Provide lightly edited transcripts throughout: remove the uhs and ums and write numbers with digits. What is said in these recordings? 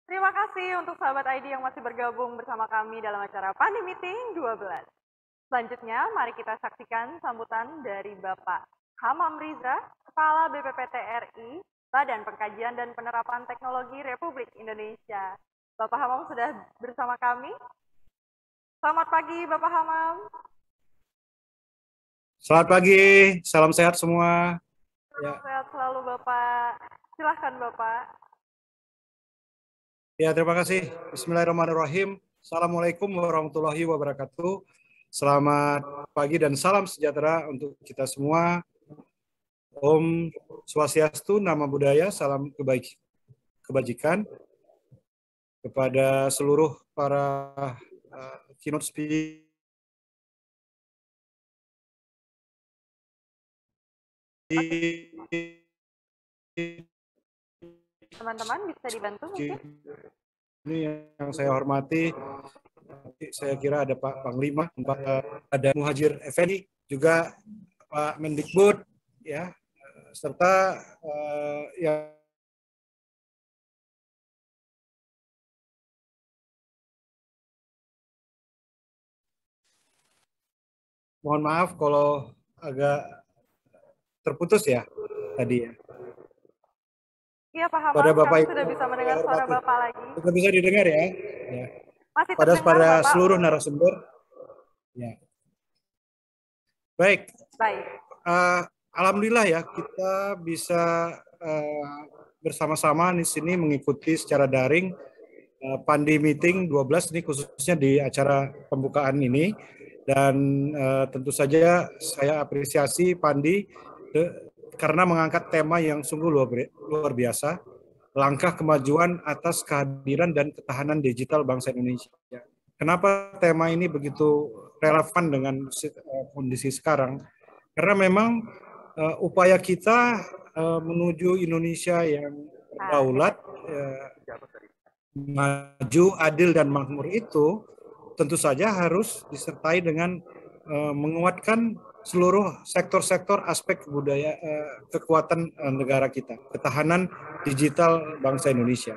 Terima kasih untuk sahabat ID yang masih bergabung bersama kami dalam acara Pandi Meeting 12. Selanjutnya, mari kita saksikan sambutan dari Bapak Hamam Riza, Kepala BPPT RI, Badan Pengkajian dan Penerapan Teknologi Republik Indonesia. Bapak Hamam sudah bersama kami. Selamat pagi, Bapak Hamam. Selamat pagi, salam sehat semua. Salam sehat selalu, Bapak. Silahkan, Bapak. Ya, terima kasih. Bismillahirrahmanirrahim. Assalamualaikum warahmatullahi wabarakatuh. Selamat pagi dan salam sejahtera untuk kita semua. Om Swastiastu, Nama Budaya, salam kebajikan kepada seluruh para keynote speaker. Teman-teman bisa dibantu mungkin? Ini yang saya hormati, saya kira ada Pak Panglima, ada Muhajir Effendi, juga Pak Mendikbud, ya, serta yang mohon maaf kalau agak terputus ya tadi ya. Iya, Pak Hamam, Pada Bapak kami Ibu sudah bisa mendengar suara Bapak lagi. sudah bisa didengar ya. Masih Pada terdengar, Bapak. seluruh narasumber. Ya. Baik. Alhamdulillah ya kita bisa bersama-sama di sini mengikuti secara daring Pandi Meeting 12 ini khususnya di acara pembukaan ini, dan tentu saja saya apresiasi Pandi karena mengangkat tema yang sungguh luar biasa, langkah kemajuan atas kehadiran dan ketahanan digital bangsa Indonesia. Kenapa tema ini begitu relevan dengan kondisi sekarang? Karena memang upaya kita menuju Indonesia yang berdaulat, maju, adil, dan makmur itu tentu saja harus disertai dengan menguatkan seluruh sektor-sektor aspek budaya, kekuatan negara kita, ketahanan digital bangsa Indonesia.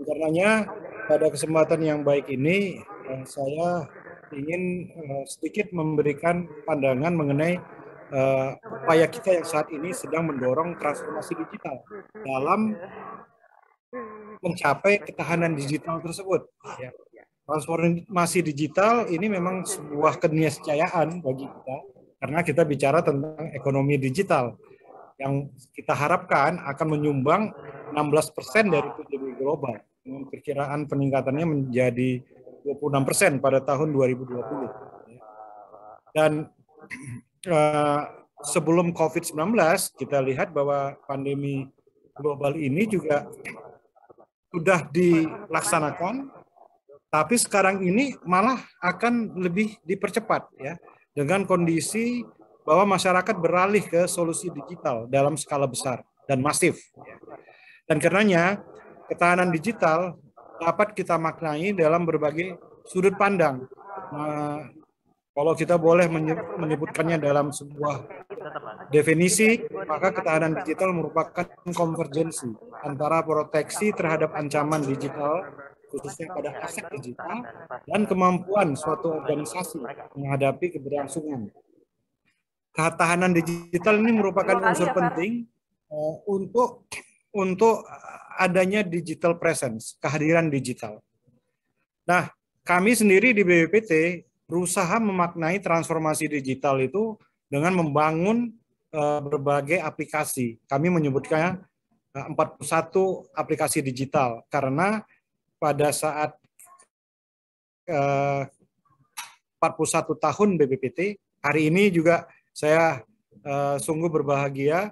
Karenanya pada kesempatan yang baik ini saya ingin sedikit memberikan pandangan mengenai upaya kita yang saat ini sedang mendorong transformasi digital dalam mencapai ketahanan digital tersebut. Ya. Transformasi digital ini memang sebuah keniscayaan bagi kita, karena kita bicara tentang ekonomi digital yang kita harapkan akan menyumbang 16% dari PDB global, dengan perkiraan peningkatannya menjadi 26% pada tahun 2020. Dan sebelum COVID-19 kita lihat bahwa pandemi global ini juga sudah dilaksanakan, tapi sekarang ini malah akan lebih dipercepat ya, dengan kondisi bahwa masyarakat beralih ke solusi digital dalam skala besar dan masif. Dan karenanya ketahanan digital dapat kita maknai dalam berbagai sudut pandang. Nah, kalau kita boleh menyebutkannya dalam sebuah definisi, maka ketahanan digital merupakan konvergensi antara proteksi terhadap ancaman digital, khususnya pada aset digital, dan kemampuan suatu organisasi menghadapi keberlangsungan. Ketahanan digital ini merupakan unsur penting untuk adanya digital presence, kehadiran digital. Nah, kami sendiri di BPPT berusaha memaknai transformasi digital itu dengan membangun berbagai aplikasi. Kami menyebutkannya 41 aplikasi digital, karena pada saat 41 tahun BPPT, hari ini juga saya sungguh berbahagia,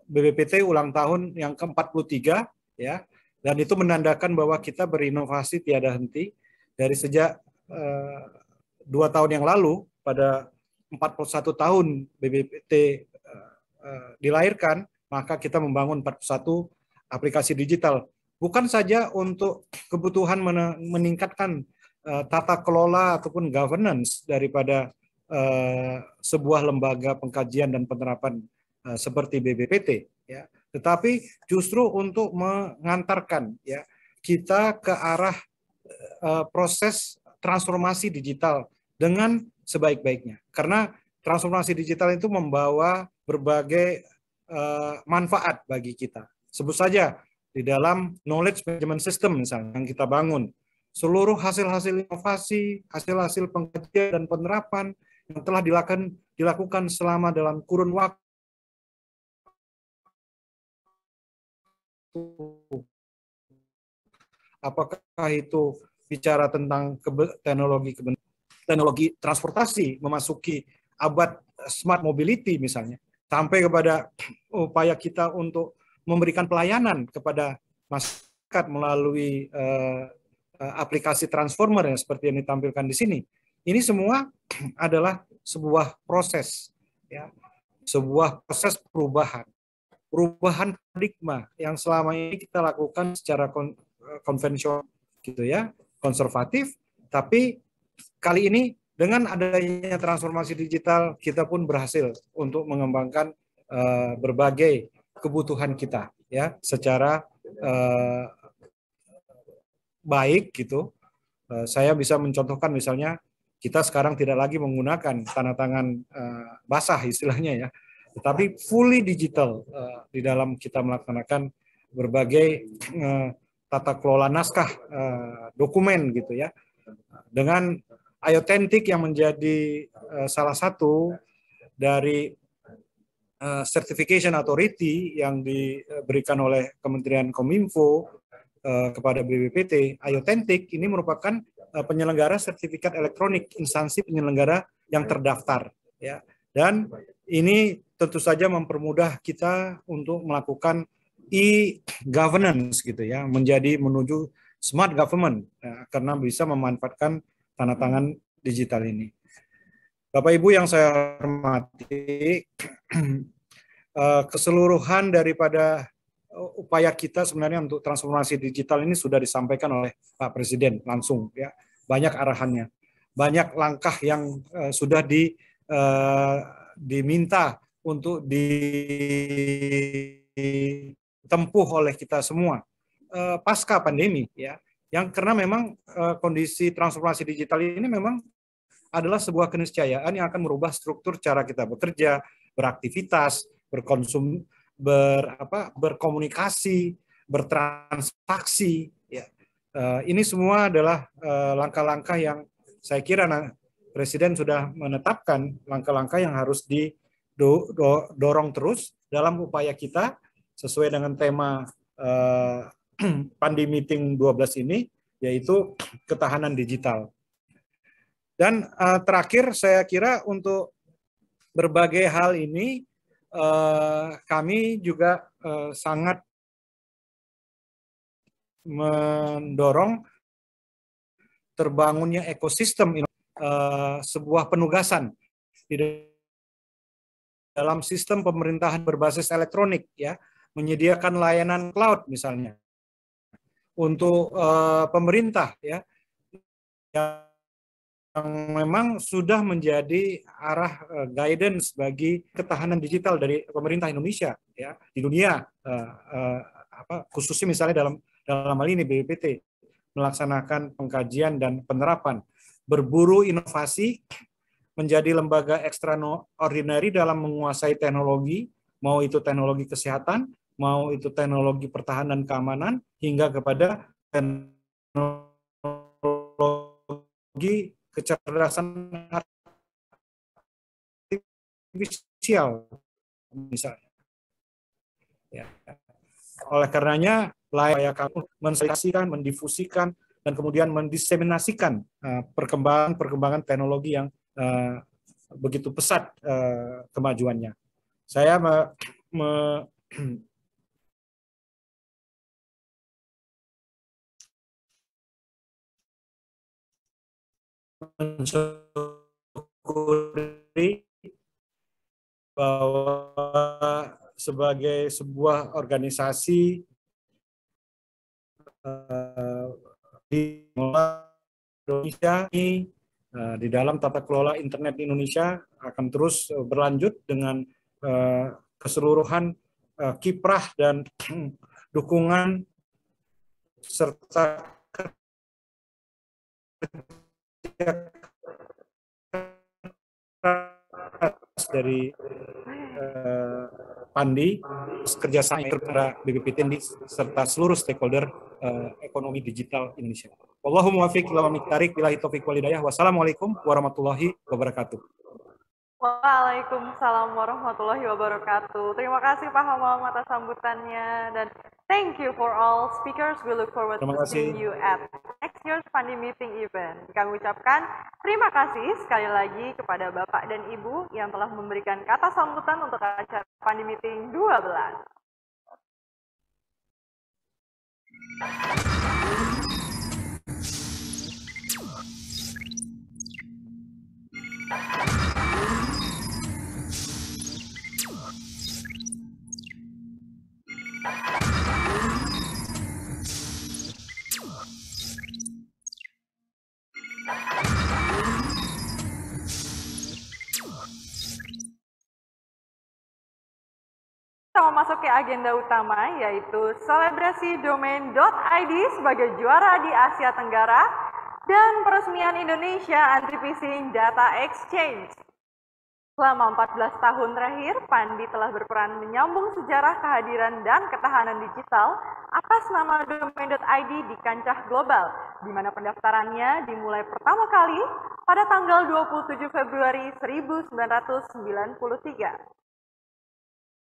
BPPT ulang tahun yang ke-43 ya, dan itu menandakan bahwa kita berinovasi tiada henti dari sejak 2 tahun yang lalu. Pada 41 tahun BPPT dilahirkan, maka kita membangun 41 aplikasi digital, bukan saja untuk kebutuhan meningkatkan tata kelola ataupun governance daripada sebuah lembaga pengkajian dan penerapan seperti BPPT, ya, tetapi justru untuk mengantarkan ya kita ke arah proses transformasi digital dengan sebaik-baiknya. Karena transformasi digital itu membawa berbagai manfaat bagi kita. Sebut saja di dalam knowledge management system misalnya yang kita bangun, seluruh hasil-hasil inovasi, hasil-hasil pengkajian dan penerapan yang telah dilakukan selama dalam kurun waktu apakah itu bicara tentang teknologi transportasi memasuki abad smart mobility misalnya, sampai kepada upaya kita untuk memberikan pelayanan kepada masyarakat melalui aplikasi transformer yang seperti yang ditampilkan di sini. Ini semua adalah sebuah proses, ya, sebuah proses perubahan paradigma yang selama ini kita lakukan secara konvensional, gitu ya, konservatif. Tapi kali ini dengan adanya transformasi digital, kita pun berhasil untuk mengembangkan berbagai kebutuhan kita, ya, secara baik, gitu. Saya bisa mencontohkan misalnya kita sekarang tidak lagi menggunakan tanda tangan basah istilahnya, ya, tetapi fully digital di dalam kita melaksanakan berbagai tata kelola naskah dokumen, gitu ya, dengan Authentic yang menjadi salah satu dari certification authority yang diberikan oleh Kementerian Kominfo kepada BPPT. Authentic ini merupakan penyelenggara sertifikat elektronik, instansi penyelenggara yang terdaftar, ya. Dan ini tentu saja mempermudah kita untuk melakukan e-governance, gitu ya, menuju smart government, ya, karena bisa memanfaatkan tanda tangan digital ini. Bapak Ibu yang saya hormati, keseluruhan daripada upaya kita sebenarnya untuk transformasi digital ini sudah disampaikan oleh Pak Presiden langsung, ya. Banyak arahannya, banyak langkah yang sudah diminta untuk ditempuh oleh kita semua pasca pandemi, ya. Yang karena memang kondisi transformasi digital ini memang adalah sebuah keniscayaan yang akan merubah struktur cara kita bekerja, beraktivitas, berkomunikasi, bertransaksi, ya. Ini semua adalah langkah-langkah yang saya kira Presiden sudah menetapkan langkah-langkah yang harus didorong terus dalam upaya kita sesuai dengan tema Pandi Meeting 12 ini, yaitu ketahanan digital. Dan terakhir saya kira untuk berbagai hal ini kami juga sangat mendorong terbangunnya ekosistem sebuah penugasan di dalam sistem pemerintahan berbasis elektronik, ya, menyediakan layanan cloud misalnya untuk pemerintah, ya, yang memang sudah menjadi arah guidance bagi ketahanan digital dari pemerintah Indonesia, ya, di dunia, khususnya misalnya dalam hal ini BPPT melaksanakan pengkajian dan penerapan, berburu inovasi, menjadi lembaga extraordinary dalam menguasai teknologi, mau itu teknologi kesehatan, mau itu teknologi pertahanan keamanan, hingga kepada teknologi kecerdasan artifisial misalnya, ya. Oleh karenanya layak mensosialisasikan, mendifusikan, dan kemudian mendiseminasikan perkembangan teknologi yang begitu pesat kemajuannya. Saya mensyukuri bahwa sebagai sebuah organisasi di Indonesia ini, di dalam tata kelola internet Indonesia akan terus berlanjut dengan keseluruhan kiprah dan dukungan serta dari Pandi, kerjasama antara BPPT serta seluruh stakeholder ekonomi digital Indonesia. Wallahumma muwaffiq ila aqwamit thariq, billahi taufiq wal hidayah. Wassalamualaikum warahmatullahi wabarakatuh. Waalaikumsalam warahmatullahi wabarakatuh. Terima kasih Pak Hamam atas sambutannya dan thank you for all speakers. We look forward to seeing you at next year's Pandi Meeting event. Kami ucapkan terima kasih sekali lagi kepada Bapak dan Ibu yang telah memberikan kata sambutan untuk acara Pandi Meeting 12. Kita masuk ke agenda utama, yaitu selebrasi domain.id sebagai juara di Asia Tenggara dan peresmian Indonesia Anti-Phishing Data Exchange. Selama 14 tahun terakhir, Pandi telah berperan menyambung sejarah kehadiran dan ketahanan digital atas nama domain.id di kancah global, di mana pendaftarannya dimulai pertama kali pada tanggal 27 Februari 1993.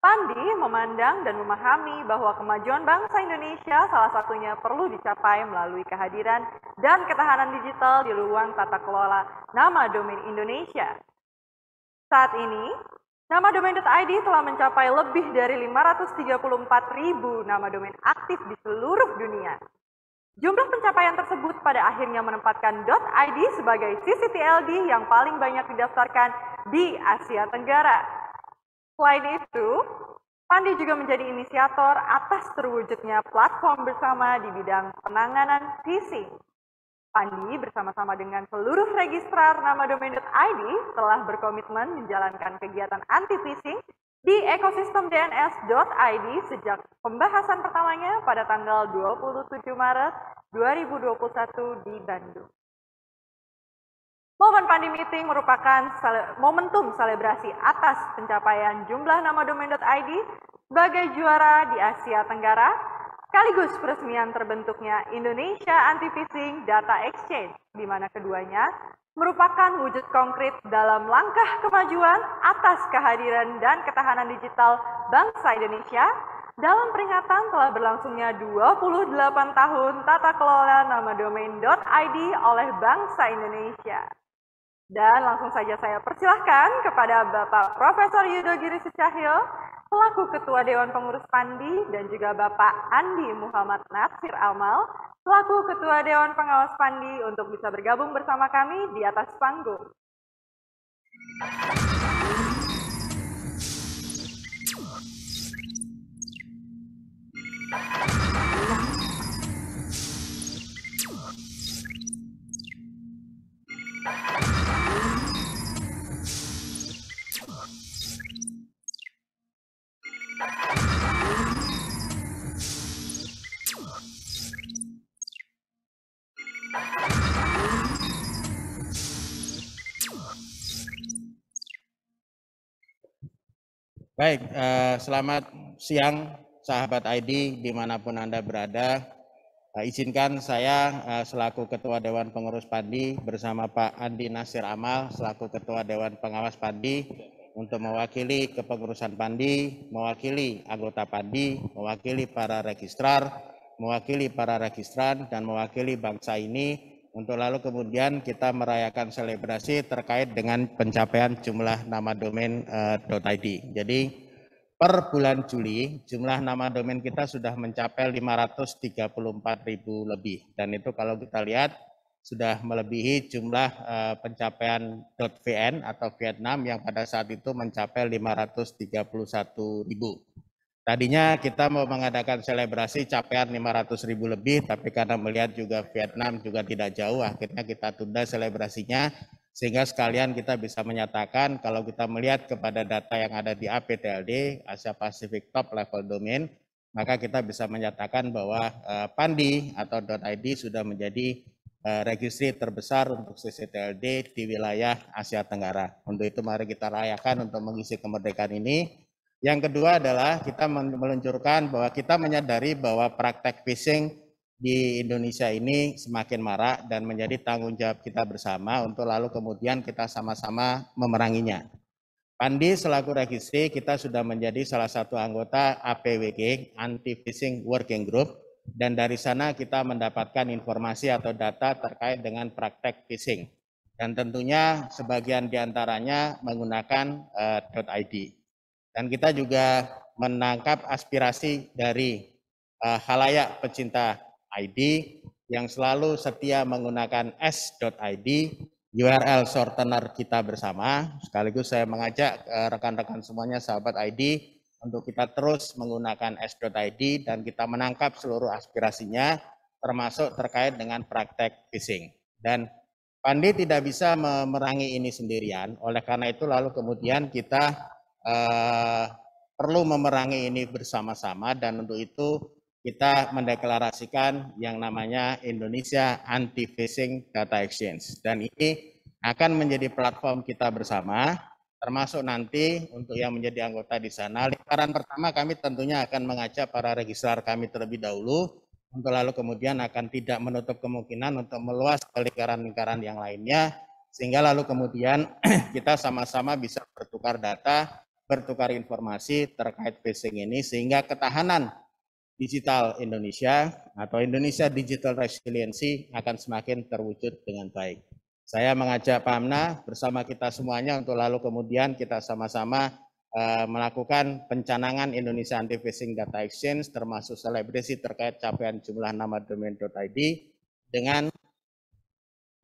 Pandi memandang dan memahami bahwa kemajuan bangsa Indonesia salah satunya perlu dicapai melalui kehadiran dan ketahanan digital di ruang tata kelola nama domain Indonesia. Saat ini, nama domain.id telah mencapai lebih dari 534.000 nama domain aktif di seluruh dunia. Jumlah pencapaian tersebut pada akhirnya menempatkan .id sebagai CCTLD yang paling banyak didaftarkan di Asia Tenggara. Selain itu, Pandi juga menjadi inisiator atas terwujudnya platform bersama di bidang penanganan phishing. Pandi bersama-sama dengan seluruh registrar nama domain.id telah berkomitmen menjalankan kegiatan anti-phishing di ekosistem DNS.id sejak pembahasan pertamanya pada tanggal 27 Maret 2021 di Bandung. Momen Pandi Meeting merupakan momentum selebrasi atas pencapaian jumlah nama domain.id sebagai juara di Asia Tenggara, sekaligus peresmian terbentuknya Indonesia Anti-Phishing Data Exchange, di mana keduanya merupakan wujud konkret dalam langkah kemajuan atas kehadiran dan ketahanan digital bangsa Indonesia dalam peringatan telah berlangsungnya 28 tahun tata kelola nama domain.id oleh bangsa Indonesia. Dan langsung saja saya persilahkan kepada Bapak Profesor Yudo Giri Sucahyo, selaku Ketua Dewan Pengurus Pandi, dan juga Bapak Andi Muhammad Natsir Amal, selaku Ketua Dewan Pengawas Pandi, untuk bisa bergabung bersama kami di atas panggung. Baik, selamat siang sahabat ID dimanapun Anda berada. Izinkan saya selaku Ketua Dewan Pengurus Pandi bersama Pak Andi Nasir Amal selaku Ketua Dewan Pengawas Pandi untuk mewakili kepengurusan Pandi, mewakili anggota Pandi, mewakili para registrar, dan mewakili bangsa ini untuk lalu kemudian kita merayakan selebrasi terkait dengan pencapaian jumlah nama domain .id. Jadi per bulan Juli jumlah nama domain kita sudah mencapai 534.000 lebih, dan itu kalau kita lihat sudah melebihi jumlah pencapaian .vn atau Vietnam yang pada saat itu mencapai 531.000. Tadinya kita mau mengadakan selebrasi capaian 500.000 lebih, tapi karena melihat juga Vietnam juga tidak jauh, akhirnya kita tunda selebrasinya, sehingga sekalian kita bisa menyatakan kalau kita melihat kepada data yang ada di APTLD, Asia Pacific Top Level Domain, maka kita bisa menyatakan bahwa Pandi atau .id sudah menjadi registry terbesar untuk CCTLD di wilayah Asia Tenggara. Untuk itu mari kita rayakan untuk mengisi kemerdekaan ini. Yang kedua adalah kita meluncurkan bahwa kita menyadari bahwa praktek phishing di Indonesia ini semakin marak dan menjadi tanggung jawab kita bersama untuk lalu kemudian kita sama-sama memeranginya. Pandi selaku registry kita sudah menjadi salah satu anggota APWG, Anti Phishing Working Group, dan dari sana kita mendapatkan informasi atau data terkait dengan praktek phishing. Dan tentunya sebagian diantaranya menggunakan .id. Dan kita juga menangkap aspirasi dari khalayak pecinta ID yang selalu setia menggunakan s.id, URL shortener kita bersama. Sekaligus saya mengajak rekan-rekan semuanya, sahabat ID, untuk kita terus menggunakan s.id dan kita menangkap seluruh aspirasinya, termasuk terkait dengan praktek phishing. Dan Pandi tidak bisa memerangi ini sendirian, oleh karena itu lalu kemudian kita perlu memerangi ini bersama-sama, dan untuk itu kita mendeklarasikan yang namanya Indonesia Anti Phishing Data Exchange. Dan ini akan menjadi platform kita bersama, termasuk nanti untuk yang menjadi anggota di sana. Lingkaran pertama kami tentunya akan mengajak para registrar kami terlebih dahulu, untuk lalu kemudian akan tidak menutup kemungkinan untuk meluas ke lingkaran-lingkaran yang lainnya, sehingga lalu kemudian kita sama-sama bisa bertukar data, bertukar informasi terkait phishing ini, sehingga ketahanan digital Indonesia atau Indonesia Digital Resiliency akan semakin terwujud dengan baik. Saya mengajak Pak Amna bersama kita semuanya untuk lalu kemudian kita sama-sama melakukan pencanangan Indonesia Anti Phishing Data Exchange, termasuk selebrasi terkait capaian jumlah nama domain.id dengan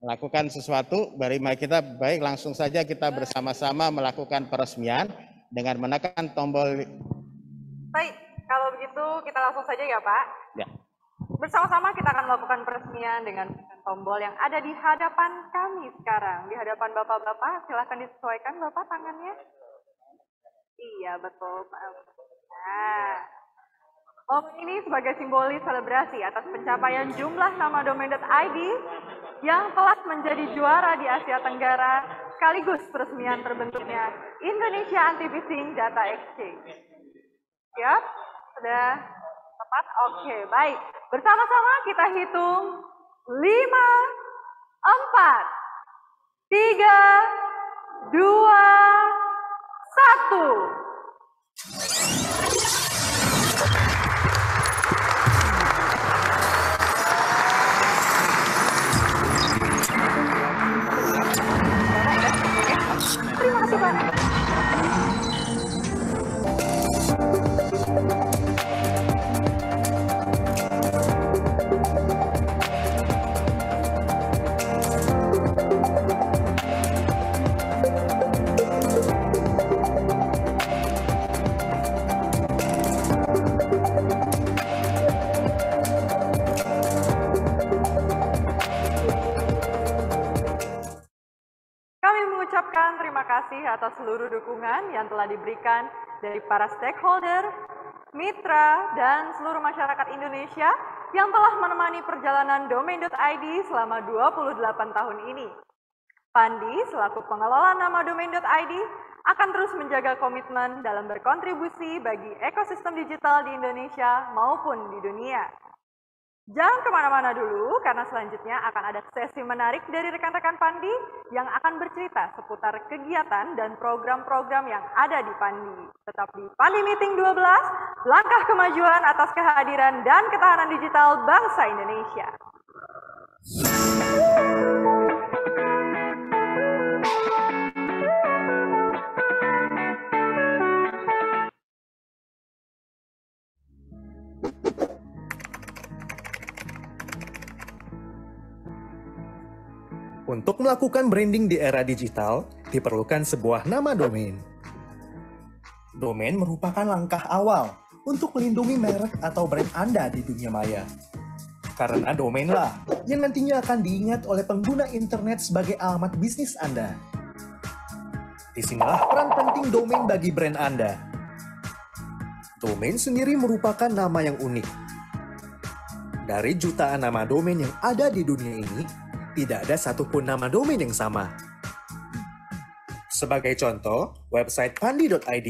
melakukan sesuatu. Mari kita langsung saja kita bersama-sama melakukan peresmian dengan menekan tombol. Baik, kalau begitu kita langsung saja ya Pak. Ya. Bersama-sama kita akan melakukan peresmian dengan tombol yang ada di hadapan kami sekarang. Di hadapan Bapak-Bapak, silahkan disesuaikan Bapak tangannya. Iya, betul. Nah, momen ini sebagai simbolis selebrasi atas pencapaian jumlah nama domain.id yang telah menjadi juara di Asia Tenggara, sekaligus peresmian terbentuknya Indonesia Anti Phishing Data Exchange. Siap? Sudah tepat? Oke, baik. Bersama-sama kita hitung 5, 4, 3, 2, 1. Terima kasih Pak. Terima kasih atas seluruh dukungan yang telah diberikan dari para stakeholder, mitra, dan seluruh masyarakat Indonesia yang telah menemani perjalanan domain.id selama 28 tahun ini. Pandi selaku pengelola nama domain.id akan terus menjaga komitmen dalam berkontribusi bagi ekosistem digital di Indonesia maupun di dunia. Jangan kemana-mana dulu, karena selanjutnya akan ada sesi menarik dari rekan-rekan Pandi yang akan bercerita seputar kegiatan dan program-program yang ada di Pandi. Tetap di Pandi Meeting 12, langkah kemajuan atas kehadiran dan ketahanan digital bangsa Indonesia. Untuk melakukan branding di era digital, diperlukan sebuah nama domain. Domain merupakan langkah awal untuk melindungi merek atau brand Anda di dunia maya. Karena domainlah yang nantinya akan diingat oleh pengguna internet sebagai alamat bisnis Anda. Disinilah peran penting domain bagi brand Anda. Domain sendiri merupakan nama yang unik. Dari jutaan nama domain yang ada di dunia ini, tidak ada satupun nama domain yang sama. Sebagai contoh, website pandi.id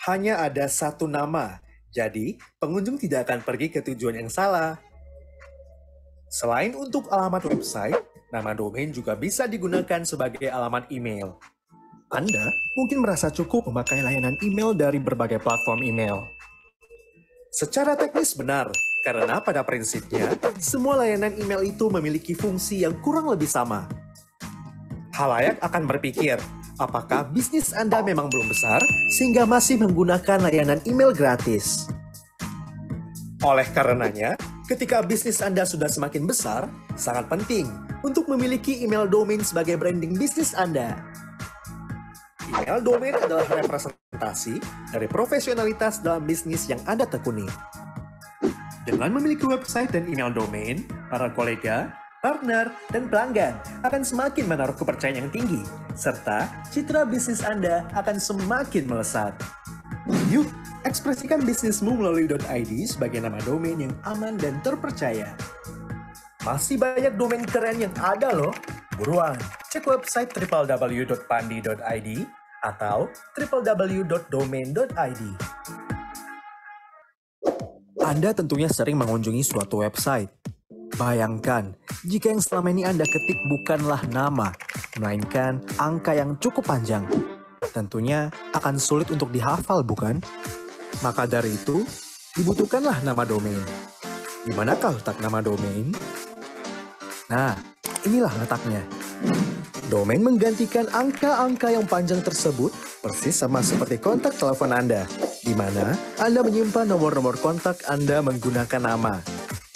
hanya ada satu nama, jadi pengunjung tidak akan pergi ke tujuan yang salah. Selain untuk alamat website, nama domain juga bisa digunakan sebagai alamat email. Anda mungkin merasa cukup memakai layanan email dari berbagai platform email. Secara teknis benar, karena pada prinsipnya, semua layanan email itu memiliki fungsi yang kurang lebih sama. Halayak akan berpikir, apakah bisnis Anda memang belum besar sehingga masih menggunakan layanan email gratis? Oleh karenanya, ketika bisnis Anda sudah semakin besar, sangat penting untuk memiliki email domain sebagai branding bisnis Anda. Email domain adalah representasi dari profesionalitas dalam bisnis yang Anda tekuni. Dengan memiliki website dan email domain, para kolega, partner, dan pelanggan akan semakin menaruh kepercayaan yang tinggi, serta citra bisnis Anda akan semakin melesat. Yuk, ekspresikan bisnismu melalui .id sebagai nama domain yang aman dan terpercaya. Masih banyak domain keren yang ada loh. Buruan, cek website www.pandi.id atau www.domain.id. Anda tentunya sering mengunjungi suatu website. Bayangkan, jika yang selama ini Anda ketik bukanlah nama, melainkan angka yang cukup panjang. Tentunya akan sulit untuk dihafal, bukan? Maka dari itu, dibutuhkanlah nama domain. Di manakah letak nama domain? Nah, inilah letaknya. Domain menggantikan angka-angka yang panjang tersebut persis sama seperti kontak telepon Anda, di mana Anda menyimpan nomor-nomor kontak Anda menggunakan nama.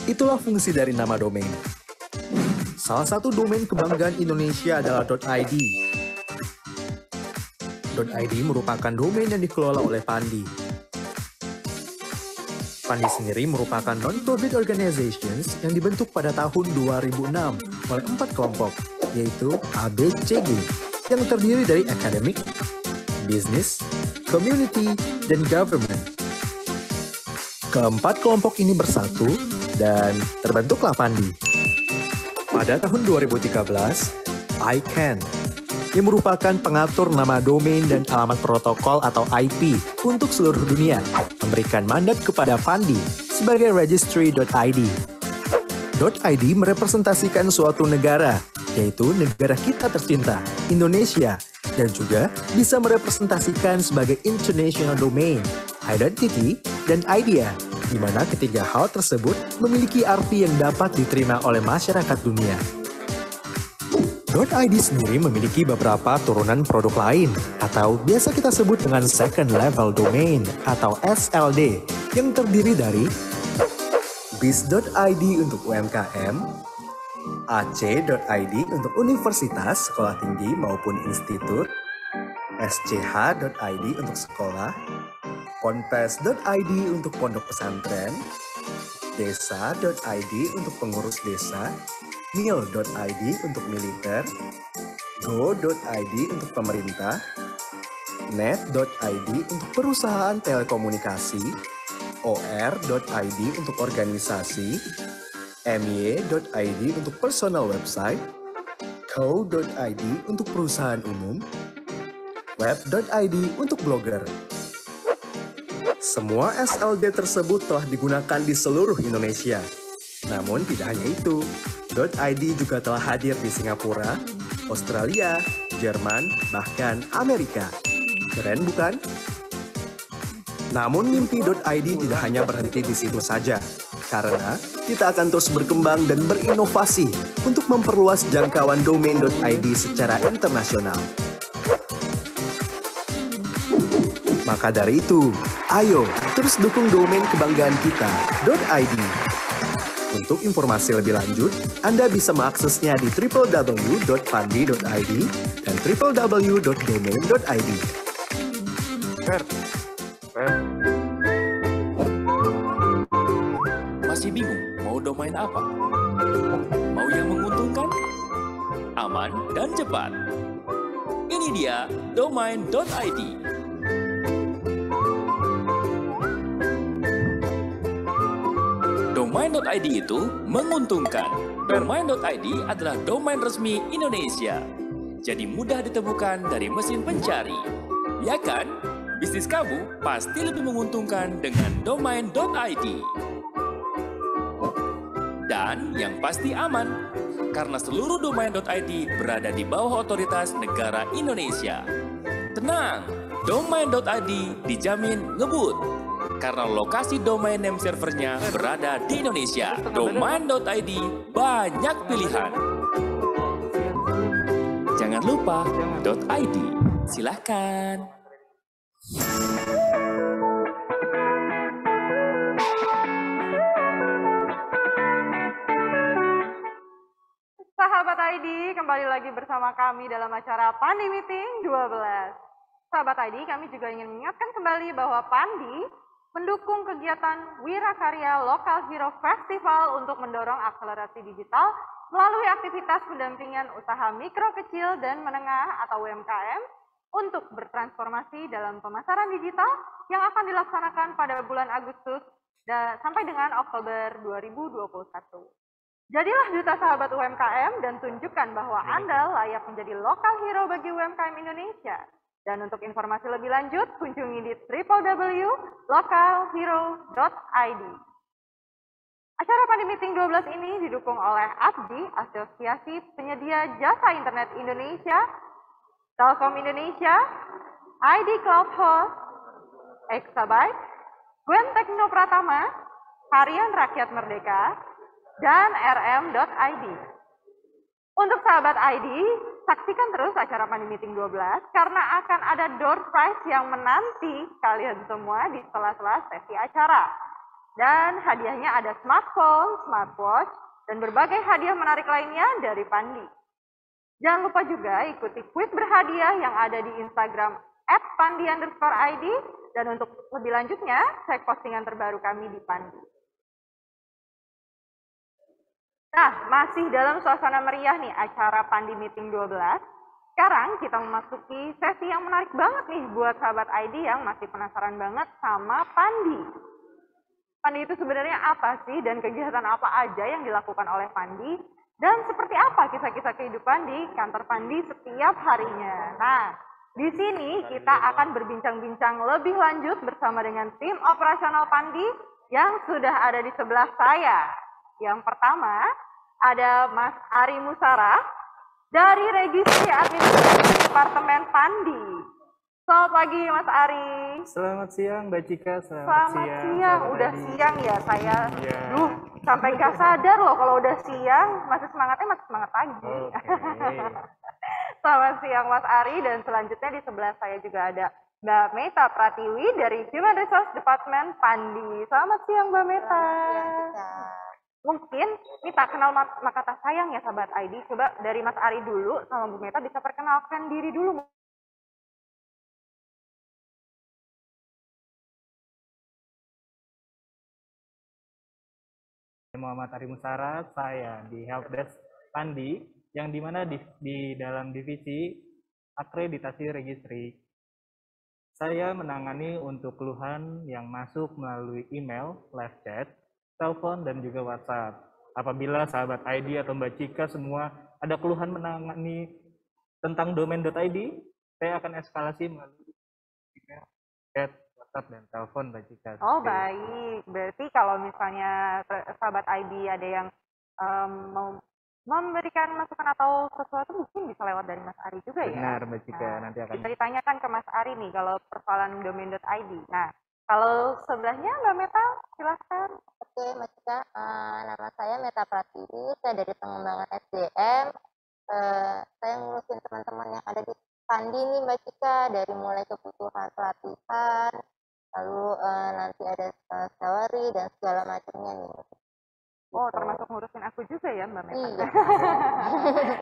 Itulah fungsi dari nama domain. Salah satu domain kebanggaan Indonesia adalah .id. .id merupakan domain yang dikelola oleh Pandi. Pandi sendiri merupakan non-profit organizations yang dibentuk pada tahun 2006 oleh 4 kelompok, yaitu ABCG, yang terdiri dari academic, business, community, dan government. Keempat kelompok ini bersatu dan terbentuklah Pandi. Pada tahun 2013, ICANN, yang merupakan pengatur nama domain dan alamat protokol atau IP untuk seluruh dunia, memberikan mandat kepada Pandi sebagai registry.id. .id merepresentasikan suatu negara, yaitu negara kita tercinta, Indonesia, dan juga bisa merepresentasikan sebagai international domain, identity, dan idea, di mana ketiga hal tersebut memiliki arti yang dapat diterima oleh masyarakat dunia. .id sendiri memiliki beberapa turunan produk lain, atau biasa kita sebut dengan second level domain, atau SLD, yang terdiri dari biz.id untuk UMKM, ac.id untuk universitas, sekolah tinggi maupun institut, sch.id untuk sekolah, ponpes.id untuk pondok pesantren, desa.id untuk pengurus desa, mil.id untuk militer, go.id untuk pemerintah, net.id untuk perusahaan telekomunikasi, or.id untuk organisasi, my.id untuk personal website, co.id untuk perusahaan umum, web.id untuk blogger. Semua SLD tersebut telah digunakan di seluruh Indonesia. Namun tidak hanya itu, .id juga telah hadir di Singapura, Australia, Jerman, bahkan Amerika. Keren bukan? Namun mimpi .id tidak hanya berhenti di situ saja, karena kita akan terus berkembang dan berinovasi untuk memperluas jangkauan domain .id secara internasional. Maka dari itu, ayo terus dukung domain kebanggaan kita, .id. Untuk informasi lebih lanjut, Anda bisa mengaksesnya di www.pandi.id dan www.domain.id. Masih bingung mau domain apa? Mau yang menguntungkan, aman, dan cepat? Ini dia domain.id. domain.id itu menguntungkan. Domain.id adalah domain resmi Indonesia. Jadi mudah ditemukan dari mesin pencari. Ya kan? Bisnis kamu pasti lebih menguntungkan dengan domain.id. Dan yang pasti aman, karena seluruh domain.id berada di bawah otoritas negara Indonesia. Tenang, domain.id dijamin ngebut, karena lokasi domain name servernya berada di Indonesia. Domain.id banyak pilihan. Jangan lupa .id. Silahkan. Sahabat ID, kembali lagi bersama kami dalam acara Pandi Meeting 12. Sahabat ID, kami juga ingin mengingatkan kembali bahwa Pandi mendukung kegiatan Wirakarya Local Hero Festival untuk mendorong akselerasi digital melalui aktivitas pendampingan usaha mikro, kecil, dan menengah atau UMKM untuk bertransformasi dalam pemasaran digital yang akan dilaksanakan pada bulan Agustus sampai dengan Oktober 2021. Jadilah duta sahabat UMKM dan tunjukkan bahwa Anda layak menjadi local hero bagi UMKM Indonesia. Dan untuk informasi lebih lanjut, kunjungi di www.localhero.id. Acara Pandi Meeting 12 ini didukung oleh APDI, Asosiasi Penyedia Jasa Internet Indonesia, Telkom Indonesia, ID Cloud Host, Exabyte, Gwen Tekno Pratama, Harian Rakyat Merdeka, dan rm.id. Untuk sahabat ID, saksikan terus acara Pandi Meeting 12 karena akan ada door prize yang menanti kalian semua di sela-sela sesi acara. Dan hadiahnya ada smartphone, smartwatch, dan berbagai hadiah menarik lainnya dari Pandi. Jangan lupa juga ikuti quiz berhadiah yang ada di Instagram @pandi_id, dan untuk lebih lanjutnya, cek postingan terbaru kami di Pandi. Nah, masih dalam suasana meriah nih acara Pandi Meeting 12. Sekarang kita memasuki sesi yang menarik banget nih buat sahabat ID yang masih penasaran banget sama Pandi. Pandi itu sebenarnya apa sih dan kegiatan apa aja yang dilakukan oleh Pandi? Dan seperti apa kisah-kisah kehidupan di kantor Pandi setiap harinya? Nah, di sini kita akan berbincang-bincang lebih lanjut bersama dengan tim operasional Pandi yang sudah ada di sebelah saya. Yang pertama, ada Mas Ari Musara dari Registri Administrasi Departemen Pandi. Selamat pagi, Mas Ari. Selamat siang, Mbak Cika. Selamat siang. Udah Adi. siang ya saya. Iya. Sampai nggak sadar loh kalau udah siang. Masih semangatnya masih semangat pagi. Oke. Selamat siang, Mas Ari. Dan selanjutnya di sebelah saya juga ada Mbak Meta Pratiwi dari Human Resource Department Pandi. Selamat siang, Mbak Meta. Mungkin ini tak kenal maka tak sayang ya sahabat ID. Coba dari Mas Ari dulu sama Bu Meta bisa perkenalkan diri dulu. Muhammad Ari Musara, saya di Helpdesk Pandi, yang dimana di dalam divisi akreditasi registri. Saya menangani untuk keluhan yang masuk melalui email, live chat, telepon, dan juga WhatsApp. Apabila sahabat ID atau Mbak Cika semua ada keluhan menangani tentang domain.id, saya akan eskalasi melalui email, chat, WhatsApp, dan telepon Mbak Cika. Oh baik, berarti kalau misalnya sahabat ID ada yang mau memberikan masukan atau sesuatu mungkin bisa lewat dari Mas Ari juga ya? Benar Mbak Cika, Nah, nanti akan bisa ditanyakan ke Mas Ari nih kalau persoalan domain.id. Nah, kalau sebelahnya Mbak Meta, silahkan. Oke, Mbak Cika, nama saya Meta Pratiwi, saya dari pengembangan SDM. Saya ngurusin teman-teman yang ada di Pandi nih Mbak Cika, dari mulai kebutuhan pelatihan, lalu nanti ada salary dan segala macamnya nih. Oh, termasuk ngurusin aku juga ya Mbak Meta? Iya.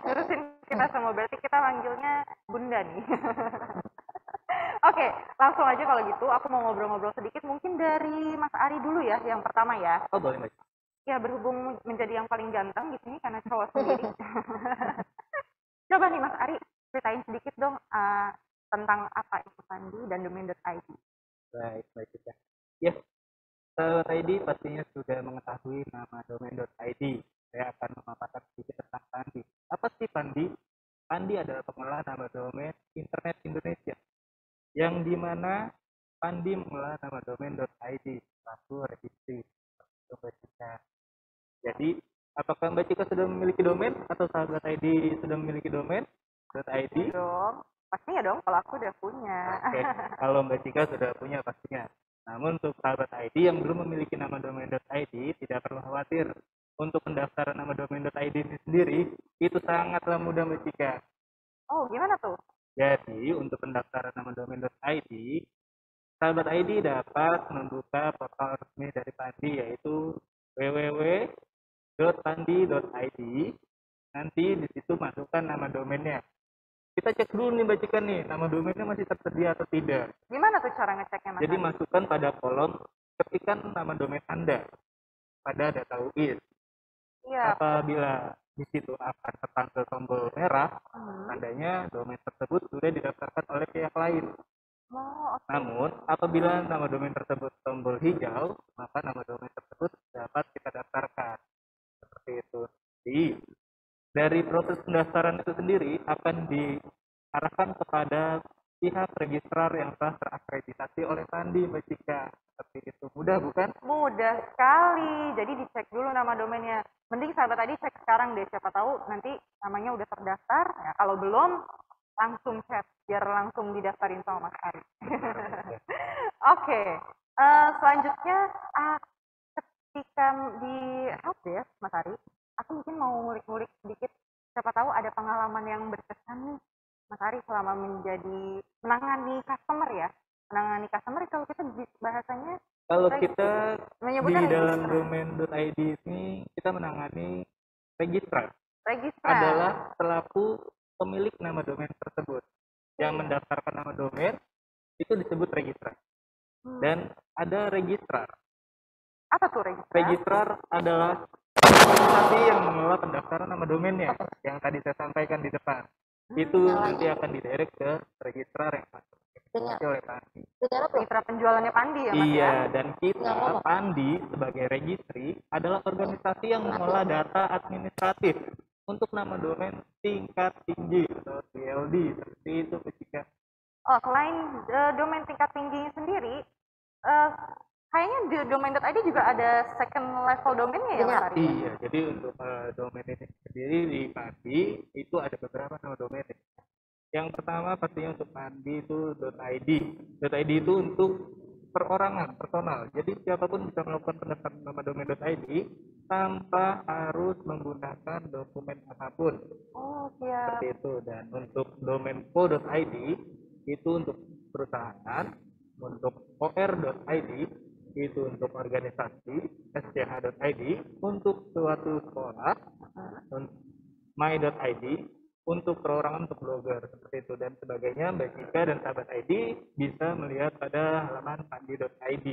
Ngurusin kita semua, berarti kita manggilnya Bunda nih. Oke, langsung aja kalau gitu, aku mau ngobrol-ngobrol sedikit mungkin dari Mas Ari dulu ya, yang pertama ya. Oh boleh Mbak Cika. Ya, berhubung menjadi yang paling ganteng di sini karena cowok sendiri. Coba nih Mas Ari, ceritain sedikit dong tentang apa itu Pandi dan domain.id. Baik, Mbak Cika. Ya, Sahabat ID pastinya sudah mengetahui nama domain.id. Saya akan memaparkan sedikit tentang Pandi. Apa sih Pandi? Pandi adalah pengelola nama domain Internet Indonesia, yang dimana Pandi mengelola nama domain.id selaku registry. Jadi, apakah Mbak Cika sudah memiliki domain atau sahabat ID sudah memiliki domain.id? Dong, pastinya dong kalau aku udah punya. Oke, kalau Mbak Cika sudah punya pastinya. Namun untuk sahabat ID yang belum memiliki nama domain.id, tidak perlu khawatir. Untuk pendaftaran nama domain.id ini sendiri, itu sangatlah mudah Mbak Cika. Oh, gimana tuh? Jadi, untuk pendaftaran nama domain.id, sahabat ID dapat membuka portal resmi dari Pandi, yaitu www.pandi.id. Nanti di situ masukkan nama domainnya. Kita cek dulu nih Mbak Cika nih, nama domainnya masih tersedia atau tidak. Gimana tuh cara ngeceknya, Mas? Jadi masukkan pada kolom, ketikkan nama domain Anda pada data UIS. Iya. Apabila di situ akan tertampil tombol merah, tandanya domain tersebut sudah didaftarkan oleh pihak lain. Oh, oke. Namun, apabila nama domain tersebut tombol hijau, maka nama domain tersebut dapat kita daftarkan. Seperti itu. Jadi, dari proses pendaftaran itu sendiri akan diarahkan kepada pihak registrar yang telah terakreditasi oleh Pandi, Mbak Cika. Seperti itu. Mudah bukan? Mudah sekali. Jadi dicek dulu nama domainnya. Mending sahabat tadi cek sekarang deh. Siapa tahu nanti namanya udah terdaftar. Ya, kalau belum, langsung chat. Biar langsung didaftarin sama Mas Ari. Oke. Selanjutnya, ketika di helpdesk, Mas Ari, aku mungkin mau ngulik-ngulik sedikit. Siapa tahu ada pengalaman yang berkesan nih, Mas Ari, selama menangani customer ya. Menangani customer kalau kita bahasanya, kalau kita di menyebutkan dalam registrar. domain.id ini kita menangani registrar. Registrar. Adalah selaku pemilik nama domain tersebut. Yang mendaftarkan nama domain itu disebut registrar. Dan ada registrar. Apa tuh registrar? Registrar adalah organisasi yang mengelola pendaftaran nama domainnya yang tadi saya sampaikan di depan. Itu nanti akan didirect ke registrar yang dikonsultasi oleh Pandi. Mitra penjualannya Pandi ya, Mas? Iya, dan kita Pandi sebagai registry adalah organisasi yang mengelola data administratif untuk nama domain tingkat tinggi atau TLD, seperti itu ketika. Oh, selain domain tingkat tingginya sendiri, kayaknya di domain.id juga ada second level domainnya ya, Mas Ari? Iya, jadi untuk domain ini sendiri di Pandi itu ada beberapa nama domain. Yang pertama pastinya untuk Pandi itu .id. .id itu untuk perorangan, personal. Jadi siapapun bisa melakukan pendaftaran nama domain.id tanpa harus menggunakan dokumen apapun. Oh, siap. Seperti itu. Dan untuk domain co.id itu untuk perusahaan, untuk or.id itu untuk organisasi, sch.id untuk suatu sekolah, my.id untuk perorangan, untuk blogger, seperti itu dan sebagainya. Mbak Cika dan sahabat ID bisa melihat pada halaman pandi.id.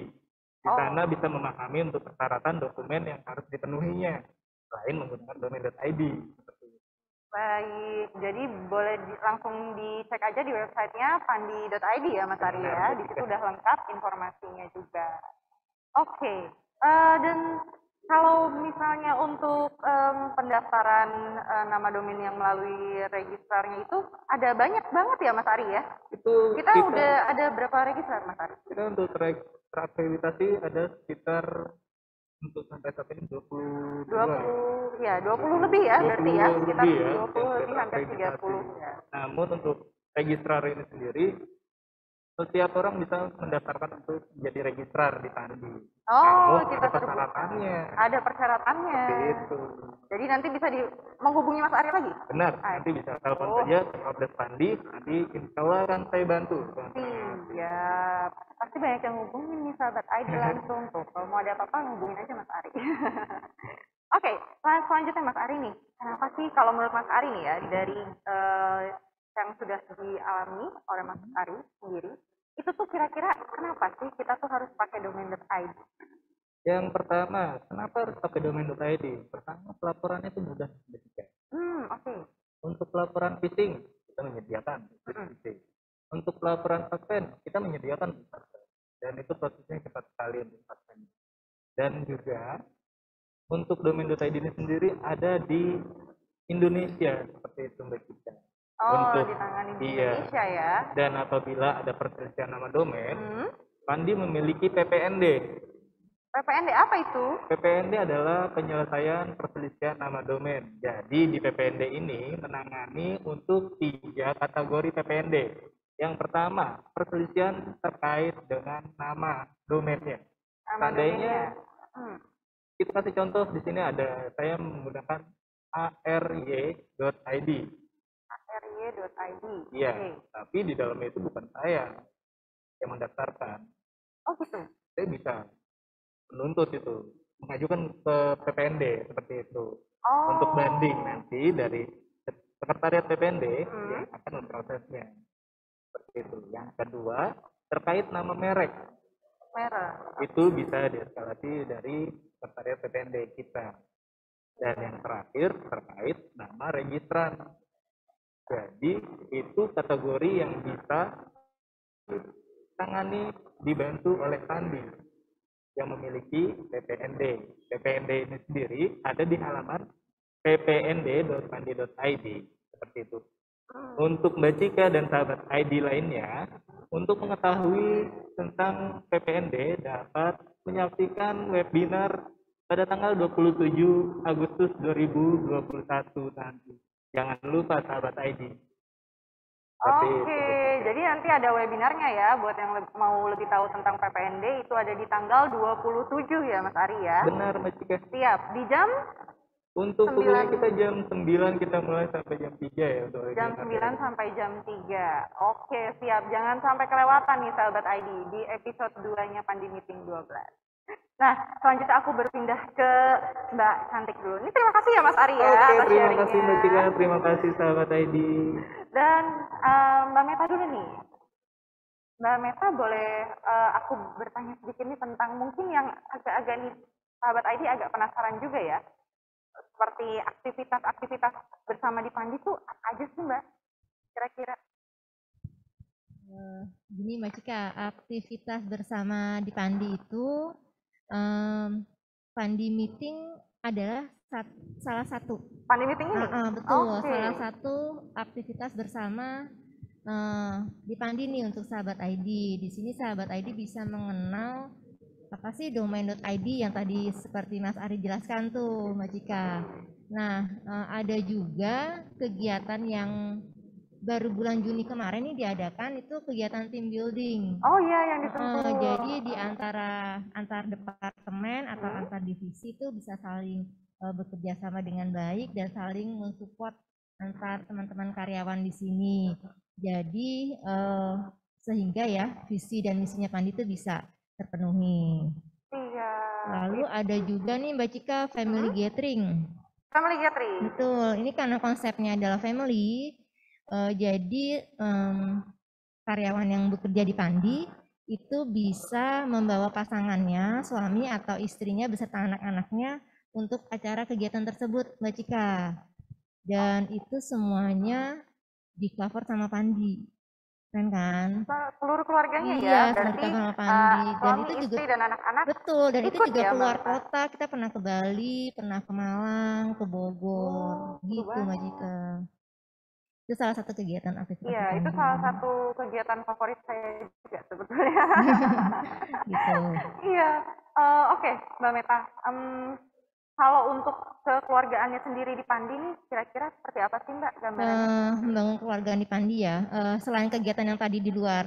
Di sana bisa memahami untuk persyaratan dokumen yang harus dipenuhinya selain menggunakan domain.id. Baik, jadi boleh langsung dicek aja di websitenya pandi.id ya, Mas Ari ya. Di situ udah lengkap informasinya juga. Oke, dan kalau misalnya untuk pendaftaran nama domain yang melalui registrarnya itu ada banyak banget ya, Mas Ari ya? Kita udah ada berapa registrar, Mas Ari? Kita untuk terakreditasi ada sekitar untuk sampai saat ini 20 lebih ya berarti ya, sekitar lebih 20 lebih hampir 30 ya. Namun untuk registrar ini sendiri setiap orang bisa mendaftarkan untuk menjadi registrar di Pandi. Oh, namun kita ada persyaratannya. Ada persyaratannya. Itu. Jadi nanti bisa menghubungi Mas Ari lagi? Benar, nanti bisa telepon saja ke Helpdesk Pandi, nanti insya Allah akan saya bantu. Iya, pasti banyak yang hubungin nih sahabat ID langsung tuh. Kalau mau ada apa-apa hubungin aja Mas Ari. Oke, selanjutnya Mas Ari nih. Kenapa sih kalau menurut Mas Ari nih ya dari yang sudah dialami oleh Mas Ari sendiri, itu tuh kira-kira kenapa sih kita tuh harus pakai domain.id? Yang pertama, kenapa harus pakai domain.id? Pertama, pelaporannya itu mudah. Oke. Untuk pelaporan phishing, kita menyediakan phishing. Untuk pelaporan suspend, kita menyediakan suspend. Dan itu prosesnya cepat sekali untuk suspend. juga untuk domain.id ini sendiri ada di Indonesia seperti itu Mbak Cika. Oh, Untuk ditangani di iya. Indonesia ya. Dan apabila ada perselisihan nama domain, Pandi memiliki PPND. PPND apa itu? PPND adalah penyelesaian perselisihan nama domain. Jadi di PPND ini menangani untuk 3 kategori PPND. Yang pertama, perselisihan terkait dengan nama domainnya. Nama Seandainya domainnya. kita kasih contoh di sini ada saya menggunakan ary.id. ary.id. Iya, Oke. tapi di dalamnya itu bukan saya yang mendaftarkan. Oh gitu. Saya bisa menuntut itu, mengajukan ke PPND seperti itu. Oh. Untuk banding nanti dari sekretariat PPND yang akan memprosesnya. Seperti itu. Yang kedua, terkait nama merek. Merek. Itu bisa dieskalasi dari sekretariat PPND kita. Dan yang terakhir terkait nama registran. Jadi itu kategori yang bisa ditangani dibantu oleh Pandi yang memiliki PPND. PPND ini sendiri ada di halaman ppnd.pandi.id seperti itu. Untuk Mbak Cika dan sahabat ID lainnya, untuk mengetahui tentang PPND dapat menyaksikan webinar pada tanggal 27 Agustus 2021 nanti. Jangan lupa sahabat ID. Oke, jadi nanti ada webinarnya ya buat yang mau lebih tahu tentang PPND, itu ada di tanggal 27 ya Mas Ari ya. Benar Mbak Cika. Siap, di jam? Untuk 9. kuliah kita jam 9 kita mulai sampai jam 3 ya. Untuk Jam 9 sampai jam 3. Oke, siap. Jangan sampai kelewatan nih sahabat ID di episode 2-nya Pandi Meeting 12. Nah, selanjutnya aku berpindah ke Mbak Cantik dulu. Ini terima kasih ya Mas Ari ya. Oke, atas terima kasih sharingnya. Mbak Cika, terima kasih sahabat ID. Dan Mbak Meta dulu nih. Mbak Meta boleh aku bertanya sedikit nih tentang mungkin yang agak-agak nih sahabat ID agak penasaran juga ya. Seperti aktivitas-aktivitas bersama di Pandi tuh apa aja sih Mbak? Kira-kira? Gini Mbak Cika, aktivitas bersama di Pandi itu Pandi Meeting adalah salah satu. Pandi Meeting ini? Betul, Oke. salah satu aktivitas bersama di Pandi nih untuk sahabat ID. Di sini sahabat ID bisa mengenal apa sih domain.id yang tadi seperti Mas Ari jelaskan tuh Mbak Cika. Nah, ada juga kegiatan yang baru bulan Juni kemarin nih diadakan, itu kegiatan team building. Oh iya, yang ditunggu. Jadi di antar departemen atau antar divisi itu bisa saling bekerja sama dengan baik dan saling mensupport antar teman-teman karyawan di sini. Jadi sehingga ya visi dan misinya Pandi itu bisa terpenuhi. Iya. Lalu ada juga nih Mbak Cika family gathering. Family gathering. Betul, ini karena konsepnya adalah family. Jadi karyawan yang bekerja di Pandi itu bisa membawa pasangannya, suami atau istrinya beserta anak-anaknya untuk acara kegiatan tersebut, Mbak Cika. Dan itu semuanya di cover sama Pandi. Keren kan? Seluruh keluarganya Iya, ya, berarti sama Pandi. Dan suami, itu juga istri dan anak-anak. betul, dan itu ikut juga ya, keluar Mbak? kota. Kita pernah ke Bali, pernah ke Malang, ke Bogor, seru gitu Mbak banget. Cika. Itu salah satu kegiatan aktivitas. Iya, itu Pandi. salah satu kegiatan favorit saya juga sebetulnya. Gitu. Iya, oke Mbak Meta. Kalau untuk kekeluargaannya sendiri di Pandi nih, kira-kira seperti apa sih Mbak gambarannya? Membangun keluarga di Pandi ya. Selain kegiatan yang tadi di luar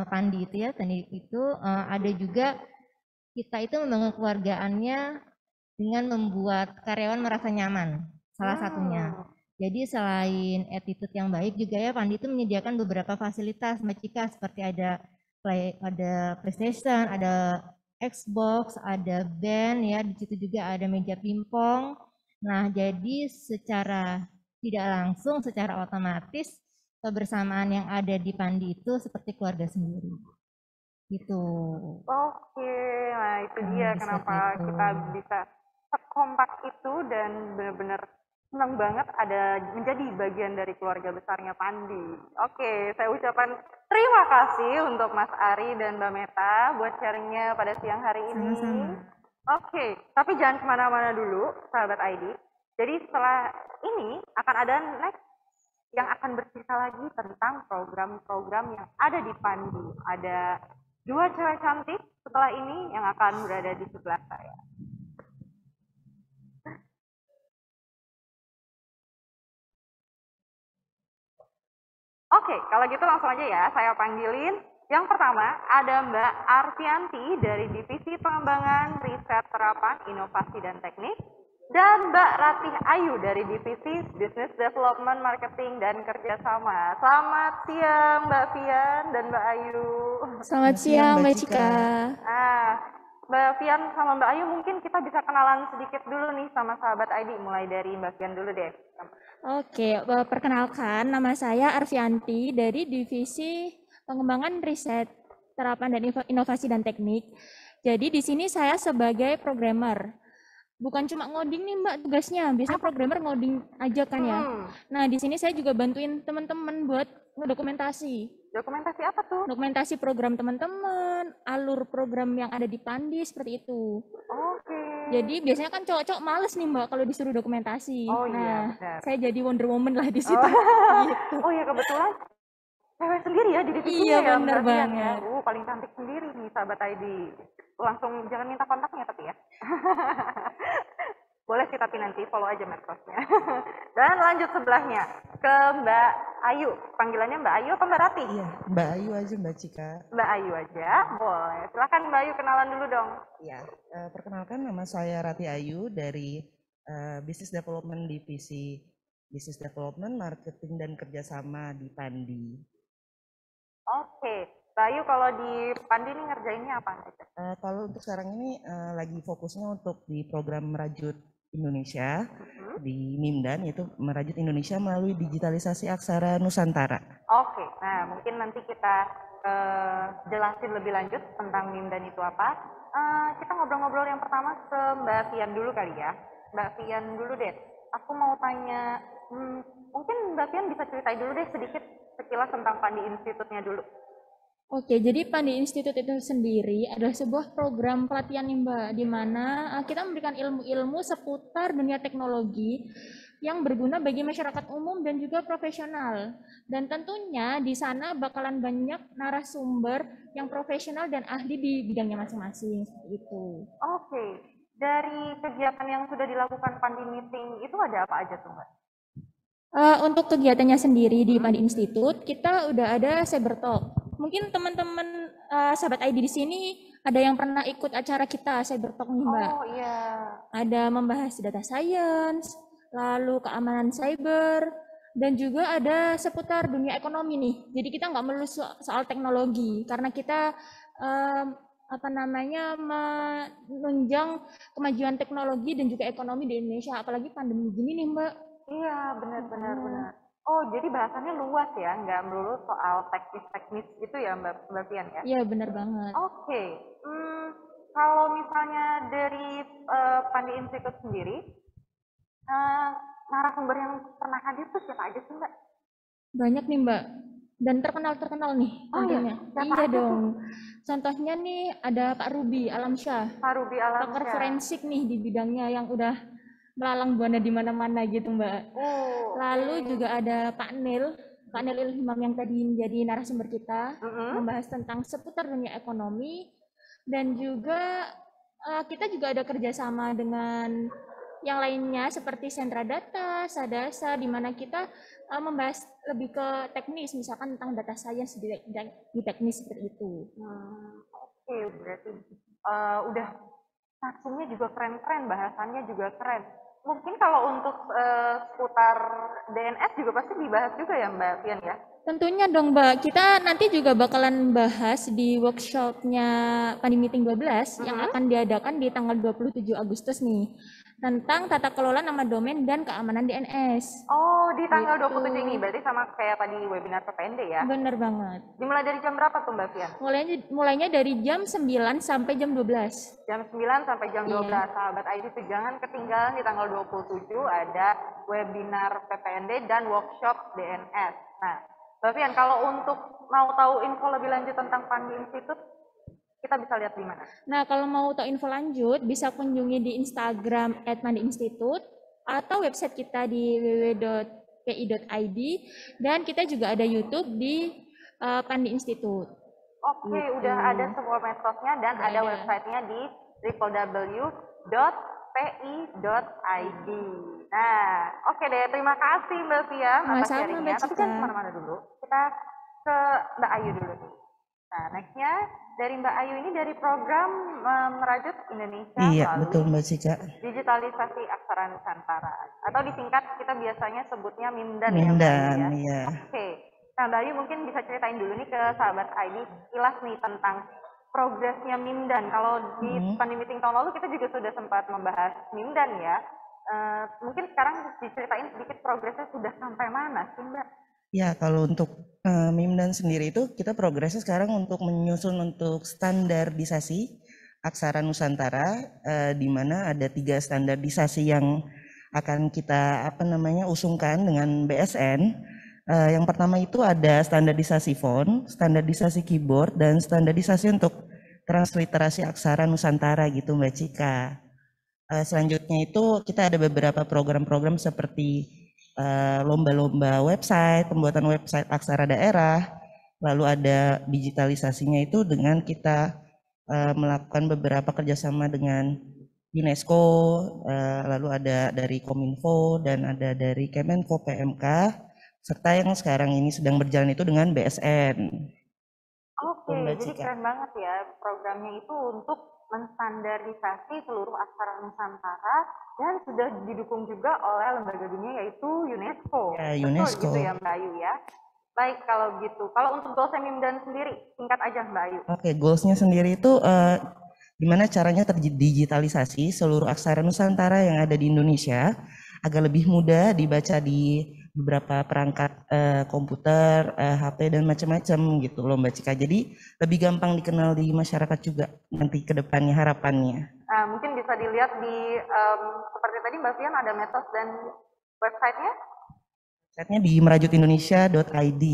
Pandi itu ya, tadi itu ada juga kita itu membangun keluargaannya dengan membuat karyawan merasa nyaman. Salah satunya. Jadi selain attitude yang baik juga ya, Pandi itu menyediakan beberapa fasilitas Mbak Cika, seperti ada PlayStation, ada Xbox, ada band ya, di situ juga ada meja pingpong. Nah, jadi secara tidak langsung, secara otomatis kebersamaan yang ada di Pandi itu seperti keluarga sendiri. Gitu. Oke, nah itu dia bisa kenapa gitu. kita bisa sekompak itu dan benar-benar senang banget ada menjadi bagian dari keluarga besarnya Pandi. Oke, saya ucapkan terima kasih untuk Mas Ari dan Mbak Meta buat sharingnya pada siang hari ini. Sama-sama. Oke, tapi jangan kemana-mana dulu, sahabat ID. Jadi setelah ini akan ada next yang akan bercerita lagi tentang program-program yang ada di Pandi. Ada dua cewek cantik setelah ini yang akan berada di sebelah saya. Oke, kalau gitu langsung aja ya, saya panggilin. Yang pertama ada Mbak Arfianti dari Divisi Pengembangan Riset Terapan Inovasi dan Teknik. Dan Mbak Ratih Ayu dari Divisi Business Development Marketing dan Kerjasama. Selamat siang Mbak Fian dan Mbak Ayu. Selamat siang Mbak Cika. Mbak Fian sama Mbak Ayu mungkin kita bisa kenalan sedikit dulu nih sama sahabat ID. Mulai dari Mbak Fian dulu deh. Oke, perkenalkan nama saya Arfianti dari Divisi Pengembangan Riset Terapan dan Inovasi dan Teknik. Jadi di sini saya sebagai programmer. Bukan cuma ngoding nih Mbak tugasnya, biasanya programmer ngoding aja kan ya. Nah di sini saya juga bantuin teman-teman buat ngedokumentasi. Dokumentasi apa tuh? Dokumentasi program teman-teman, alur program yang ada di Pandi seperti itu. Oke. Jadi biasanya kan cowok-cowok males nih Mbak kalau disuruh dokumentasi. Oh nah, iya, benar. saya jadi Wonder Woman lah di situ. Gitu. Oh iya kebetulan cewek sendiri ya di divisinya Iya, ya. bener Mbak Fian banget. Ya. Paling cantik sendiri nih sahabat ID. Langsung jangan minta kontaknya tapi ya. Boleh sih tapi nanti follow aja medsosnya. Dan lanjut sebelahnya ke Mbak Ayu. Panggilannya Mbak Ayu apa Mbak Ratih? Iya, Mbak Ayu aja Mbak Cika. Mbak Ayu aja, boleh. Silakan Mbak Ayu kenalan dulu dong. Iya, perkenalkan nama saya Ratih Ayu dari Business Development Divisi Business Development, Marketing dan Kerjasama di Pandi. Oke, Mbak Ayu kalau di Pandi ini ngerjainnya apa aja? Kalau untuk sekarang ini lagi fokusnya untuk di program Merajut Indonesia di Mimdan, yaitu Merajut Indonesia melalui digitalisasi aksara Nusantara. Oke, nah mungkin nanti kita jelasin lebih lanjut tentang Mimdan itu apa. Kita ngobrol-ngobrol yang pertama ke Mbak Fian dulu kali ya. Mbak Fian dulu deh. Aku mau tanya, mungkin Mbak Fian bisa ceritain dulu deh sedikit sekilas tentang Pandi Institute-nya dulu. Oke, jadi Pandi Institute itu sendiri adalah sebuah program pelatihan nih Mbak, di mana kita memberikan ilmu-ilmu seputar dunia teknologi yang berguna bagi masyarakat umum dan juga profesional. Dan tentunya di sana bakalan banyak narasumber yang profesional dan ahli di bidangnya masing-masing, seperti itu. Oke, dari kegiatan yang sudah dilakukan Pandi Meeting itu ada apa aja tuh Mbak? Untuk kegiatannya sendiri di Pandi Institute, kita udah ada Cyber Talk. Mungkin teman-teman sahabat ID di sini ada yang pernah ikut acara kita Cyber Talk nih Mbak. Oh iya. Ada membahas data science, lalu keamanan cyber, dan juga ada seputar dunia ekonomi nih. Jadi kita nggak melulu soal teknologi, karena kita menunjang kemajuan teknologi dan juga ekonomi di Indonesia, apalagi pandemi gini nih Mbak. Iya, benar. Oh, jadi bahasannya luas ya, nggak melulu soal teknis-teknis gitu ya Mbak Fian ya? Iya, benar banget. Oke, kalau misalnya dari Pandi Institute sendiri, narasumber yang pernah hadir tuh siapa aja sih Mbak? Banyak nih Mbak, dan terkenal nih tentunya. Iya dong. Contohnya nih ada Pak Ruby Alamsyah. Pak Ruby Alamsyah. Pakar forensik nih di bidangnya yang udah melalang buana di mana-mana gitu Mbak. Lalu juga ada Pak Nil Ilhimam yang tadi menjadi narasumber kita, membahas tentang seputar dunia ekonomi, dan juga kita juga ada kerjasama dengan yang lainnya seperti Sentra Data, Sadasa, di mana kita membahas lebih ke teknis, misalkan tentang data science di teknis seperti itu. Oke, berarti udah narsumnya juga keren-keren, bahasannya juga keren. Mungkin kalau untuk seputar DNS juga pasti dibahas juga ya Mbak Fian ya? Tentunya dong Mbak, kita nanti juga bakalan bahas di workshopnya Pandi Meeting 12 yang akan diadakan di tanggal 27 Agustus nih, tentang tata kelola nama domain dan keamanan DNS. Oh, di tanggal 27 ini, berarti sama kayak tadi webinar PPND ya? Bener banget. Dimulai dari jam berapa tuh Mbak Fian? Mulainya dari jam 9 sampai jam 12. Jam 9 sampai jam 12, sahabat ID itu jangan ketinggalan di tanggal 27 ada webinar PPND dan workshop DNS. Nah, Mbak Fian, kalau untuk mau tahu info lebih lanjut tentang Pandi Institute, kita bisa lihat di mana? Nah, kalau mau tahu info lanjut, bisa kunjungi di Instagram @pandiinstitute atau website kita di www.pi.id, dan kita juga ada YouTube di Pandi Institute. Oke, Gitu. udah ada semua medsosnya dan Udah ada ada. websitenya di www.pi.id. Nah, oke deh, terima kasih Mbak Fian atas Sama-sama, sharingnya. Mbak Tapi kan Cika. kemana-mana dulu, kita ke Mbak Ayu dulu nih. Nah, nextnya dari Mbak Ayu ini dari program Merajut Indonesia Iya, melalui betul Mbak Cika. digitalisasi aksara Nusantara, atau disingkat kita biasanya sebutnya Mimdan ya Mbak Ayu Mindan, ya. iya. Oke, nah Mbak Ayu mungkin bisa ceritain dulu nih ke sahabat ID sekilas nih tentang progresnya Mimdan. Kalau di Pandi Meeting tahun lalu kita juga sudah sempat membahas Mimdan ya. Mungkin sekarang diceritain sedikit progresnya sudah sampai mana sih Mbak? Ya, kalau untuk Mimdan sendiri itu kita progresnya sekarang untuk menyusun untuk standarisasi aksara Nusantara, di mana ada 3 standarisasi yang akan kita usungkan dengan BSN. Yang pertama itu ada standarisasi font, standarisasi keyboard, dan standarisasi untuk transliterasi aksara Nusantara gitu Mbak Cika. Selanjutnya itu kita ada beberapa program-program seperti lomba-lomba website, pembuatan website aksara daerah, lalu ada digitalisasinya itu dengan kita melakukan beberapa kerjasama dengan UNESCO, lalu ada dari Kominfo dan ada dari Kemenko PMK, serta yang sekarang ini sedang berjalan itu dengan BSN. Oke, jadi keren banget ya programnya itu untuk menstandarisasi seluruh aksara Nusantara dan sudah didukung juga oleh lembaga dunia yaitu UNESCO. Ya, Betul UNESCO. gitu ya Mbak Ayu ya. Baik kalau gitu. Kalau untuk goalsnya Mimdan sendiri, singkat aja Mbak Ayu. Oke, goalsnya sendiri itu gimana caranya terdigitalisasi seluruh aksara Nusantara yang ada di Indonesia agar lebih mudah dibaca di beberapa perangkat komputer, HP dan macam-macam gitu loh Mbak Cika. Jadi lebih gampang dikenal di masyarakat juga nanti ke depannya harapannya. Nah, mungkin bisa dilihat di seperti tadi Mbak Fian ada metode dan websitenya. Websitenya di merajutindonesia.id.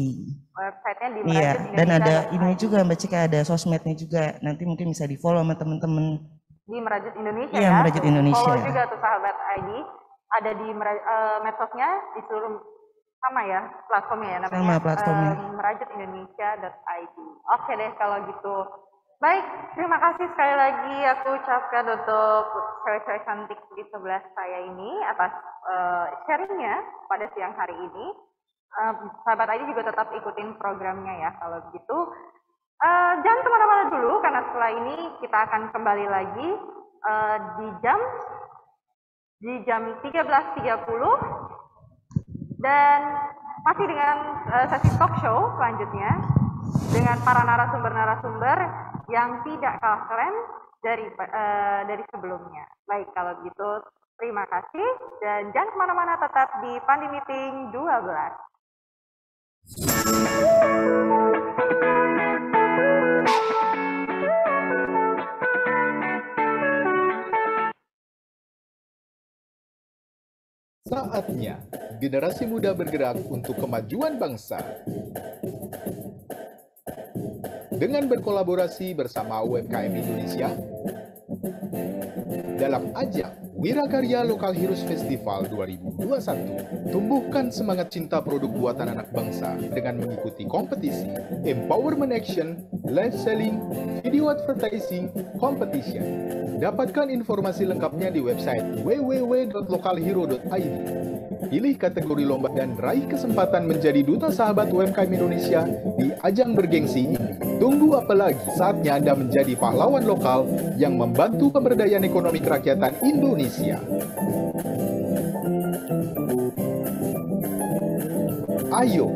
Websitenya di Iya, dan ada merajutindonesia.id. ini juga Mbak Cika, ada sosmednya juga. Nanti mungkin bisa di follow sama teman-teman. Di Merajut Indonesia Iya, ya. Merajut Indonesia. Follow juga tuh sahabat ID. Ada di medsosnya di seluruh sama ya platformnya ya namanya. Sama platformnya. Merajut-indonesia.id. Oke deh kalau gitu. Baik, terima kasih sekali lagi aku ucapkan untuk cewek-cewek cantik di sebelah saya ini atas sharingnya pada siang hari ini. Sahabat ID juga tetap ikutin programnya ya kalau begitu. Jangan kemana-mana dulu karena setelah ini kita akan kembali lagi di jam 13.30 dan masih dengan sesi talk show selanjutnya dengan para narasumber-narasumber yang tidak kalah keren dari sebelumnya. Baik, kalau begitu terima kasih dan jangan kemana-mana, tetap di Pandi Meeting 12. Saatnya generasi muda bergerak untuk kemajuan bangsa. Dengan berkolaborasi bersama UMKM Indonesia dalam ajang Wirakarya Local Heroes Festival 2021, tumbuhkan semangat cinta produk buatan anak bangsa dengan mengikuti kompetisi Empowerment Action, Live Selling, Video Advertising Competition. Dapatkan informasi lengkapnya di website www.localhero.id. Pilih kategori lomba dan raih kesempatan menjadi duta sahabat UMKM Indonesia di ajang bergengsi ini. Tunggu apa lagi? Saatnya Anda menjadi pahlawan lokal yang membantu pemberdayaan ekonomi kerakyatan Indonesia. Ayo,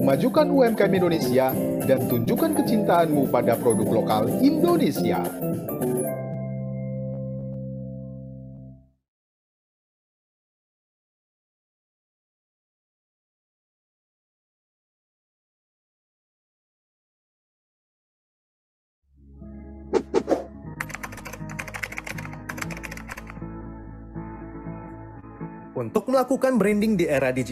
majukan UMKM Indonesia dan tunjukkan kecintaanmu pada produk lokal Indonesia. Untuk melakukan branding di era digital,